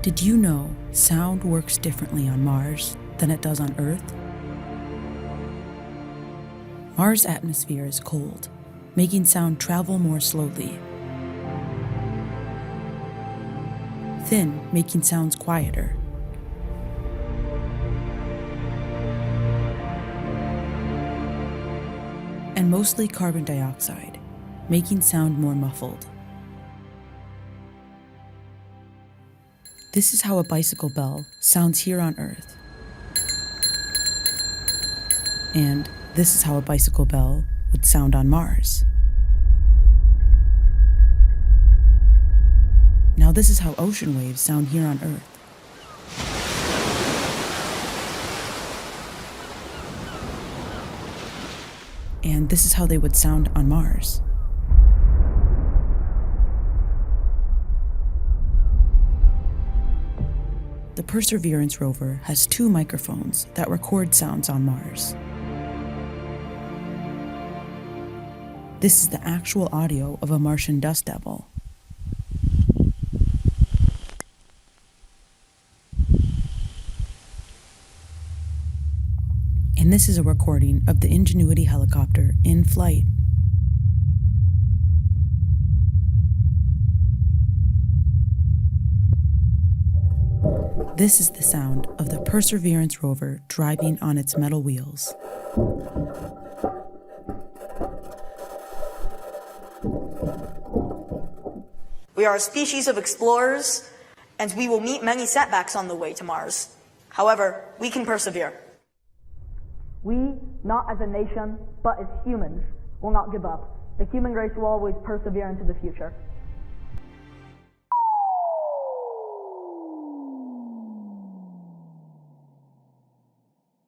Did you know sound works differently on Mars than it does on Earth? Mars' atmosphere is cold, making sound travel more slowly. Thin, making sounds quieter. And mostly carbon dioxide, making sound more muffled. This is how a bicycle bell sounds here on Earth. And this is how a bicycle bell would sound on Mars. Now this is how ocean waves sound here on Earth. And this is how they would sound on Mars. The Perseverance rover has 2 microphones that record sounds on Mars. This is the actual audio of a Martian dust devil. And this is a recording of the Ingenuity helicopter in flight. This is the sound of the Perseverance rover driving on its metal wheels. We are a species of explorers, and we will meet many setbacks on the way to Mars. However, we can persevere. We, not as a nation, but as humans, will not give up. The human race will always persevere into the future.